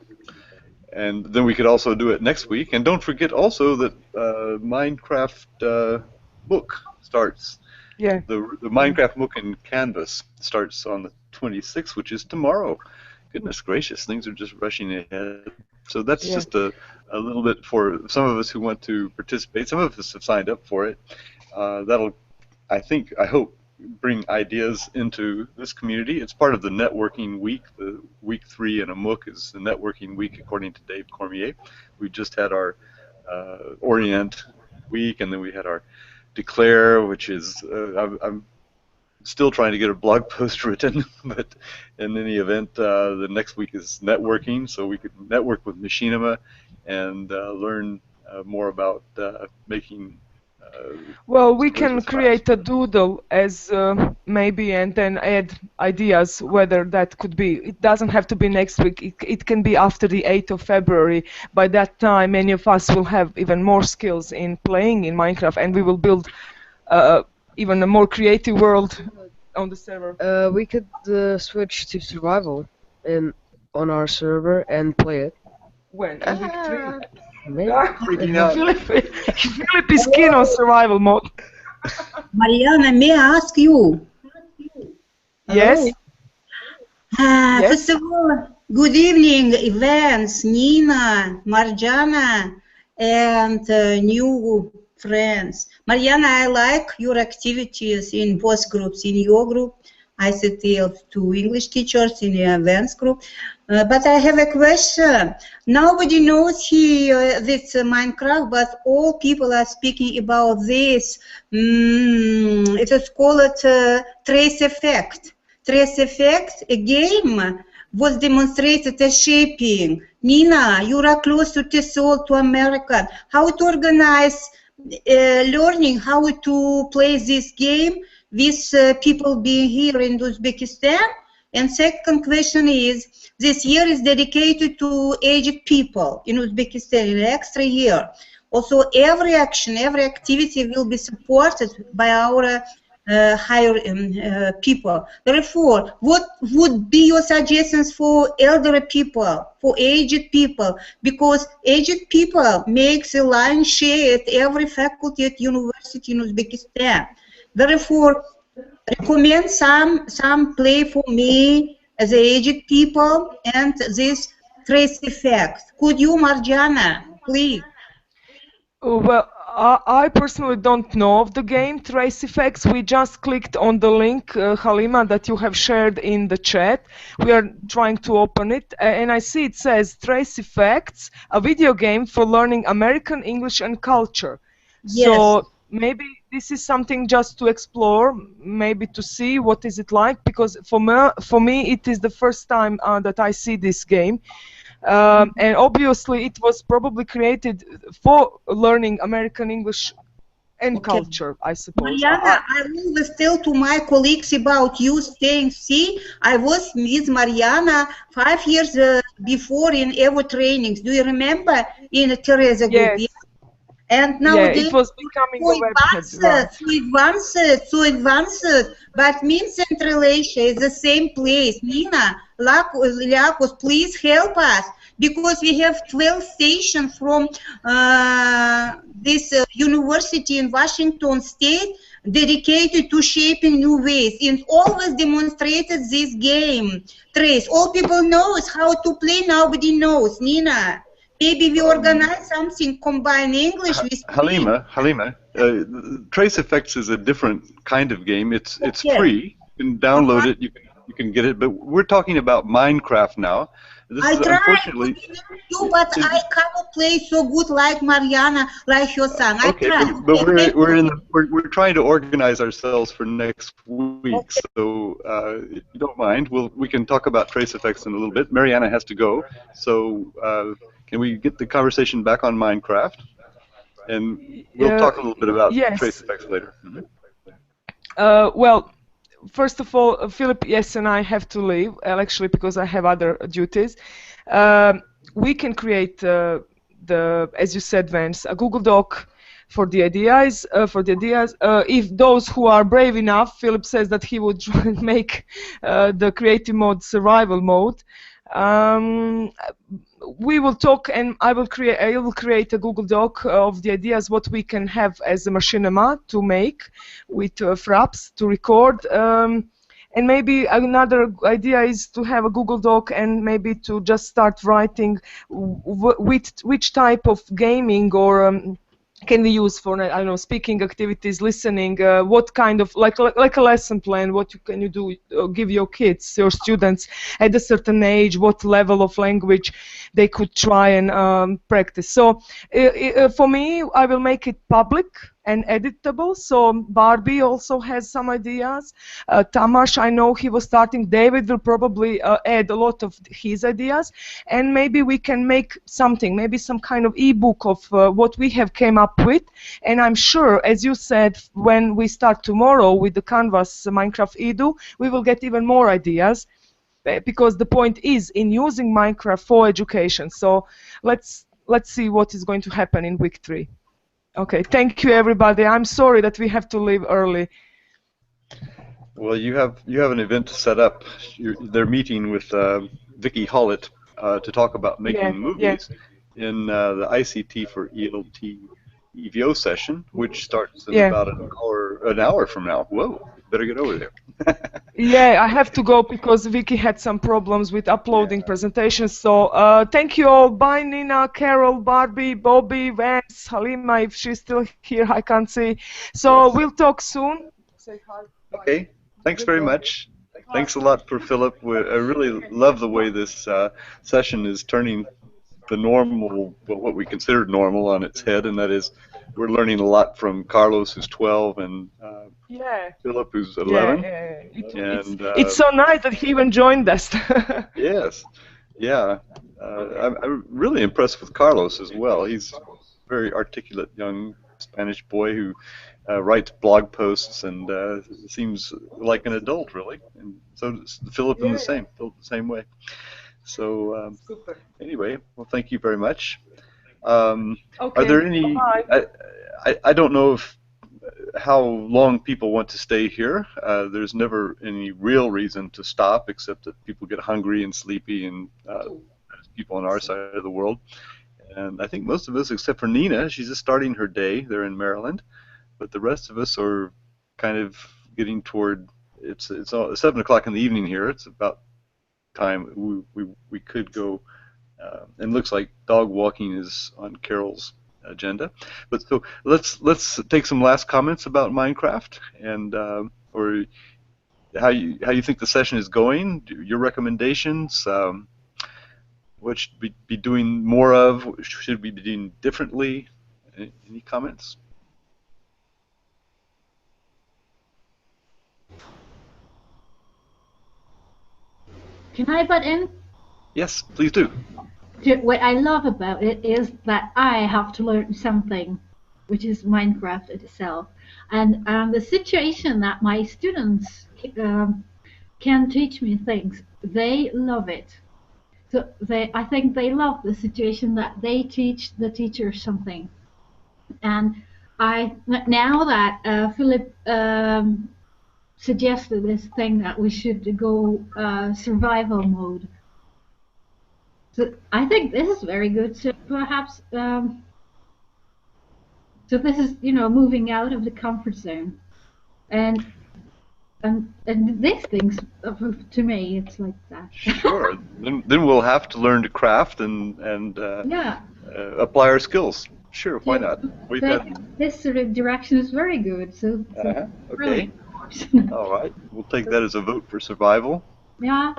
And then we could also do it next week. And don't forget also that Minecraft MOOC starts. Yeah. The Minecraft MOOC in Canvas starts on the 26th, which is tomorrow. Goodness gracious, things are just rushing ahead. So that's just a little bit for some of us who want to participate. Some of us have signed up for it. That'll, I hope, bring ideas into this community. It's part of the networking week. The week 3 in a MOOC is the networking week, according to Dave Cormier. We just had our Orient week, and then we had our Declare, which is I'm still trying to get a blog post written, but in any event, the next week is networking, so we could network with Machinima and learn more about making. Well, we can create a doodle as maybe, and then add ideas whether that could be. It doesn't have to be next week. It can be after the 8th of February. By that time, many of us will have even more skills in playing in Minecraft, and we will build even a more creative world on the server. We could switch to survival on our server and play it. When? In week 3? Maybe. Philip is keen on survival mode. Mariana, may I ask you? Yes? Yes. First of all, good evening, Evans, Nina, Marjana, and new friends. Mariana, I like your activities in both groups. In your group, ICT to English teachers, in your advanced group. But I have a question. Nobody knows here this Minecraft, but all people are speaking about this. It is called trace effect. Trace effect, a game was demonstrated as shaping. Nina, you are close to TESOL, to American. How to organize learning, how to play this game with people being here in Uzbekistan? And second question is, this year is dedicated to aged people in Uzbekistan, an extra year. Also, every action, every activity will be supported by our higher people. Therefore, what would be your suggestions for elderly people, for aged people? Because aged people makes a lion's share at every faculty at university in Uzbekistan. Therefore, recommend some play for me as aged people and this trace effect. Could you, Marjana, please? Well, I personally don't know of the game Trace Effects. We just clicked on the link, Halima, that you have shared in the chat. We are trying to open it, and I see it says Trace Effects, a video game for learning American English and culture. Yes. So maybe this is something just to explore, maybe to see what is it like, because for me it is the first time that I see this game. And obviously it was probably created for learning American English and culture, I suppose. Mariana, I will tell to my colleagues about you staying. See, I was with Mariana 5 years before in Evo trainings. Do you remember in Teresa group? Yes. And nowadays, it was becoming so advanced, but mean Central Asia is the same place. Nina, Liakos, please help us, because we have 12 stations from this university in Washington State dedicated to shaping new ways, and always demonstrated this game. Trace, all people knows how to play, nobody knows. Nina, maybe we organize something, combine English with Halima, Trace Effects is a different kind of game. It's free. You can download it. You can get it. But we're talking about Minecraft now. This I is try unfortunately. to, but I cannot play so good like Mariana, like your son. Okay, but we're trying to organize ourselves for next week. Okay. So if you don't mind, we can talk about Trace Effects in a little bit. Mariana has to go, so. Can we get the conversation back on Minecraft? And we'll talk a little bit about Trace Effects later. Well, first of all, Philip, yes, and I have to leave, actually, because I have other duties. We can create, as you said, Vance, a Google Doc for the ideas. If those who are brave enough, Philip says that he would make the creative mode survival mode. We will talk, and I will create a Google Doc of the ideas what we can have as a machinima to make with Fraps to record, and maybe another idea is to have a Google Doc and maybe to just start writing which type of gaming or can we use for, I don't know, speaking activities, listening, what kind of, like a lesson plan, what can you do, give your kids, your students at a certain age, what level of language they could try and practice. So for me, I will make it public and editable. So Barbie also has some ideas. Tamash, I know he was starting. David will probably add a lot of his ideas, and maybe we can make something, maybe some kind of ebook of what we have came up with. And I'm sure, as you said, when we start tomorrow with the Canvas Minecraft Edu, we will get even more ideas, because the point is in using Minecraft for education. So let's see what is going to happen in week 3. Okay, thank you everybody. I'm sorry that we have to leave early. Well, you have an event to set up. They're meeting with Vicky Hollett to talk about making movies in the ICT for ELT EVO session, which starts in about an hour from now. Whoa, better get over there. Yeah, I have to go because Vicky had some problems with uploading presentations. So thank you all. Bye, Nina, Carol, Barbie, Bobby, Vance, Halima, if she's still here, I can't see. So Yes. we'll talk soon. Say hi. Okay. Thanks very much. Thanks a lot for Philip. I really love the way this session is turning the normal, well, what we consider normal, on its head, and that is we're learning a lot from Carlos, who's 12, and Yeah. Philip, who's Yeah, 11. it's And so nice that he even joined us. yes, yeah. I'm really impressed with Carlos as well. He's a very articulate young Spanish boy who writes blog posts and seems like an adult, really. And so does Philip in the same way. So Super. anyway, well, thank you very much. Okay. Are there any? Bye. I don't know if how long people want to stay here. There's never any real reason to stop, except that people get hungry and sleepy, and people on our side of the world. And I think most of us, except for Nina, she's just starting her day there in Maryland. But the rest of us are kind of getting toward. It's all 7 o'clock in the evening here. It's about time we could go. And looks like dog walking is on Carol's agenda. But so let's take some last comments about Minecraft and or how you think the session is going. Your recommendations. What should we be doing more of? Should we be doing differently? Any comments? Can I butt in? Yes, please do. What I love about it is that I have to learn something, which is Minecraft itself. And the situation that my students can teach me things, they love it. So I think they love the situation that they teach the teacher something. And now that Philip suggested this thing that we should go survival mode. So I think this is very good. So perhaps, so this is, moving out of the comfort zone, and these things, to me, it's like that. Sure. Then we'll have to learn to craft and Yeah. Apply our skills. Sure. Why not? This sort of direction is very good. So okay. Really. All right. We'll take that as a vote for survival. Yeah.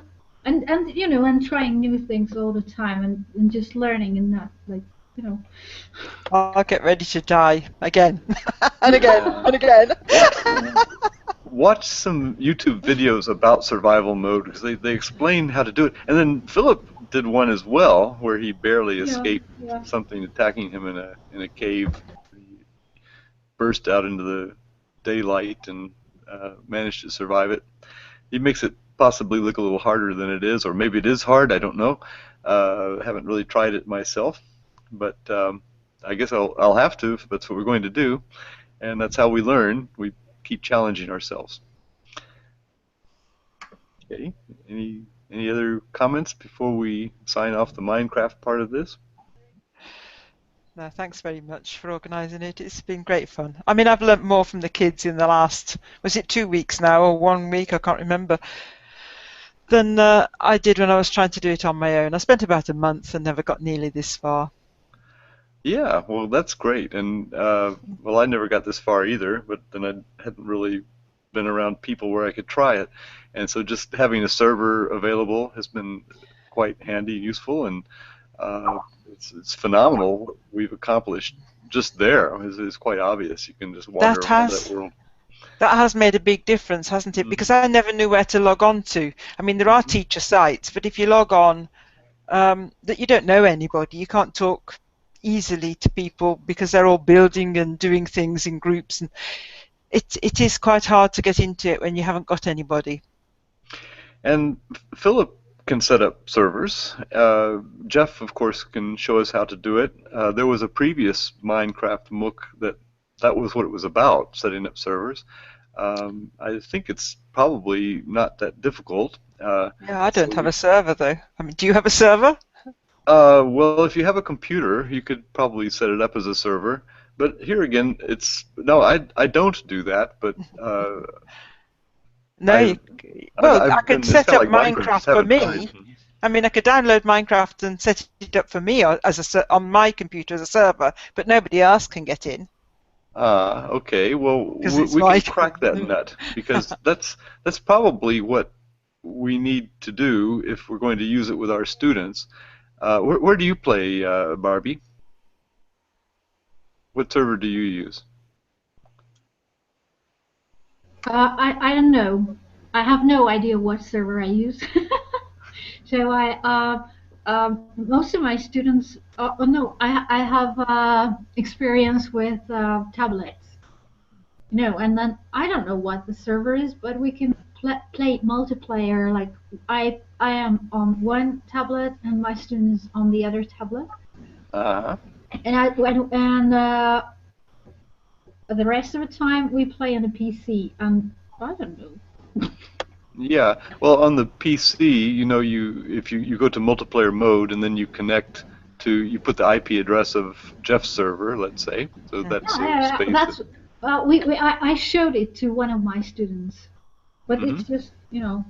And and trying new things all the time and just learning and not I'll get ready to die again and again and again. Watch some YouTube videos about survival mode because they explain how to do it. And then Philip did one as well where he barely escaped something attacking him in a cave. He burst out into the daylight and managed to survive it. He makes it possibly look a little harder than it is, or maybe it is hard, I don't know. Haven't really tried it myself, but I guess I'll have to if that's what we're going to do, and that's how we learn. We keep challenging ourselves. Okay, any other comments before we sign off the Minecraft part of this? No, thanks very much for organising it. It's been great fun. I mean, I've learnt more from the kids in the last, was it 2 weeks now or 1 week? I can't remember. Than I did when I was trying to do it on my own. I spent about a month and never got nearly this far. Yeah, well, that's great. And, well, I never got this far either, but then I hadn't really been around people where I could try it. And so just having a server available has been quite handy, useful, and it's phenomenal what we've accomplished just there. It's quite obvious. You can just wander around that world. That has made a big difference, hasn't it? Because I never knew where to log on to. I mean, there are teacher sites, but if you log on, that you don't know anybody, you can't talk easily to people because they're all building and doing things in groups, and it is quite hard to get into it when you haven't got anybody. And Philip can set up servers. Jeff, of course, can show us how to do it. There was a previous Minecraft MOOC that was what it was about, setting up servers. I think it's probably not that difficult. Yeah, I don't have a server, though. I mean, do you have a server? Well, if you have a computer, you could probably set it up as a server. But here again, no, I don't do that. But No, I could set up Minecraft for me. I mean, I could download Minecraft and set it up for me on my computer as a server, but nobody else can get in. Okay. Well, we can crack that nut, because that's probably what we need to do if we're going to use it with our students. Where do you play, Barbie? What server do you use? I don't know. I have no idea what server I use. So most of my students. No, I have experience with tablets. No, and then I don't know what the server is, but we can play multiplayer. Like I am on one tablet and my students on the other tablet. And the rest of the time we play on the PC, and I don't know. Yeah, well, on the PC, you know, if you go to multiplayer mode and then you connect to, you put the IP address of Jeff's server, let's say, so that's space. I showed it to one of my students, but it's just, you know,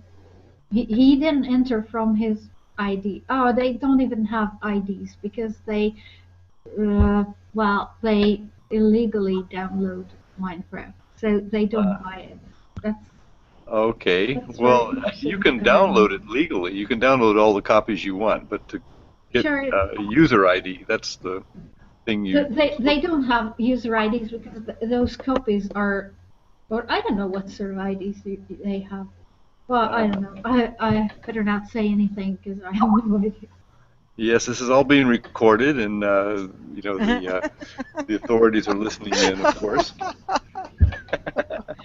he didn't enter from his ID. Oh, they don't even have IDs because they illegally download Minecraft, so they don't buy it. That's okay. Well, you can download it legally. You can download all the copies you want, but to get user ID, that's the thing you... They don't have user IDs because those copies are... Or I don't know what sort of IDs they have. Well, I don't know. I better not say anything because I have no idea. Yes, this is all being recorded, and you know, the authorities are listening in, of course.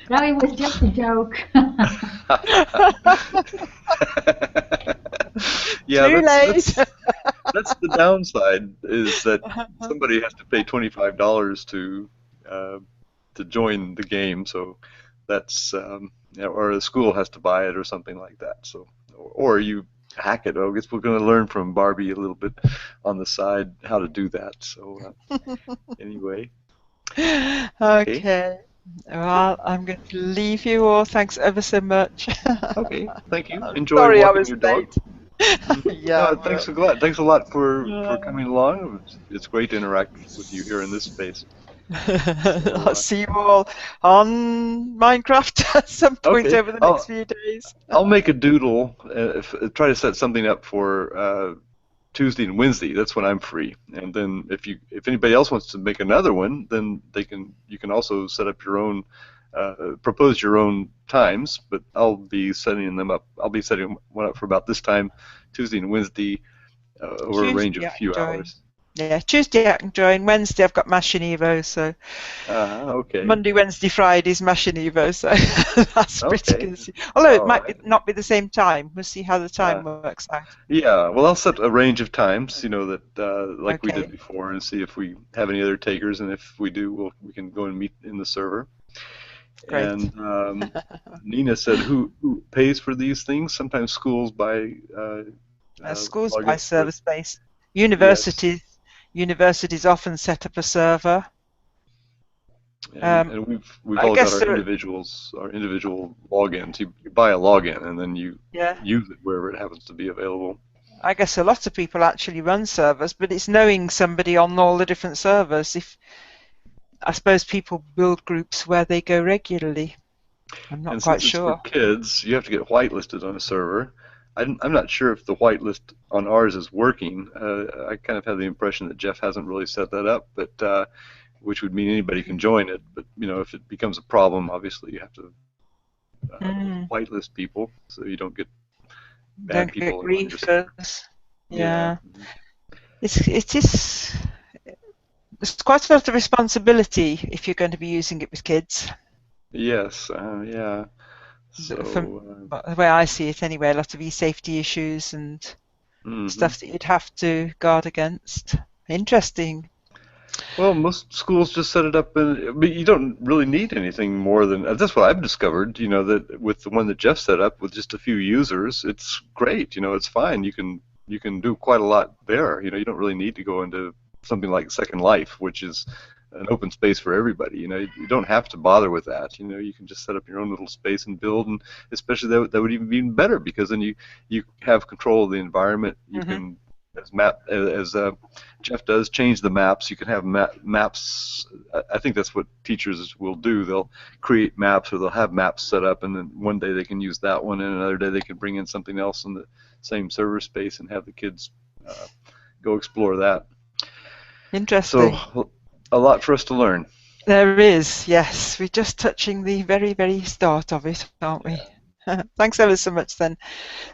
No, it was just a joke. Yeah, that's the downside, is that somebody has to pay $25 to join the game, so that's or the school has to buy it or something like that. So, or you hack it. I guess we're going to learn from Barbie a little bit on the side how to do that. So anyway. Okay. Well, I'm going to leave you all. Thanks ever so much. Okay, thank you. Enjoy walking your dog. Yeah. Thanks a lot for coming along. It's great to interact with you here in this space. I'll see you all on Minecraft at some point over the next few days. I'll make a doodle, try to set something up for Tuesday and Wednesday. That's when I'm free. And then if anybody else wants to make another one, then you can also set up your own, propose your own times. But I'll be setting them up. I'll be setting one up for about this time, Tuesday and Wednesday, over a range of a few hours. Yeah, Tuesday I can join. Wednesday I've got Machine Evo, so okay. Monday, Wednesday, Friday's Machine Evo, so that's pretty good. Although it might not be the same time. We'll see how the time works out. Yeah, well, I'll set a range of times, you know, that like we did before, and see if we have any other takers, and if we do, we can go and meet in the server. Great. And Nina said, who pays for these things? Sometimes schools buy. Schools buy server space. Universities. Yes. Universities often set up a server. And we've all got our individual logins. You buy a login and then you use it wherever it happens to be available. I guess a lot of people actually run servers, but it's knowing somebody on all the different servers. I suppose people build groups where they go regularly. I'm not quite sure. For kids, you have to get whitelisted on a server. I'm not sure if the whitelist on ours is working. I kind of have the impression that Jeff hasn't really set that up, but which would mean anybody can join it. But you know, if it becomes a problem, obviously you have to whitelist people so you don't get bad people. Yeah. It's there's quite a lot of responsibility if you're going to be using it with kids. Yes. Yeah. So, from the way I see it anyway, a lot of safety issues and stuff that you'd have to guard against. Interesting. Well, most schools just set it up, but you don't really need anything more than that's what I've discovered. You know, that with the one that Jeff set up with just a few users, it's great. You know, it's fine. You can do quite a lot there. You know, you don't really need to go into something like Second Life, which is an open space for everybody. You know, you don't have to bother with that. You know, you can just set up your own little space and build, and especially that would even be better, because then you have control of the environment. You can, as Jeff does, change the maps. You can have maps. I think that's what teachers will do. They'll create maps, or they'll have maps set up, and then one day they can use that one, and another day they can bring in something else in the same server space and have the kids go explore that. Interesting. So a lot for us to learn. There is, yes. We're just touching the very, very start of it, aren't we? Thanks ever so much then.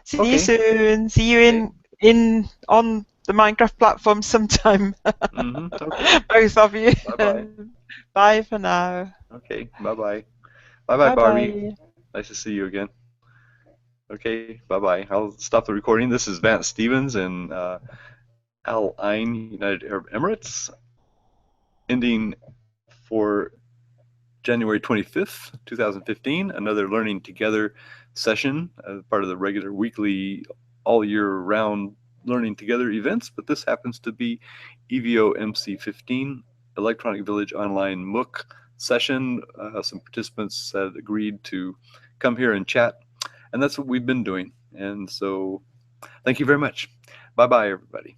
See you soon. See you on the Minecraft platform sometime. Okay. Both of you. Bye-bye. Bye for now. Okay, bye-bye. Bye-bye, Barbie. Nice to see you again. Okay, bye-bye. I'll stop the recording. This is Vance Stevens in Al Ain, United Arab Emirates, ending for January 25th, 2015, another Learning Together session as part of the regular weekly all-year-round Learning Together events, but this happens to be EVO MC15, Electronic Village Online MOOC session. Some participants had agreed to come here and chat, and that's what we've been doing. And so thank you very much. Bye-bye, everybody.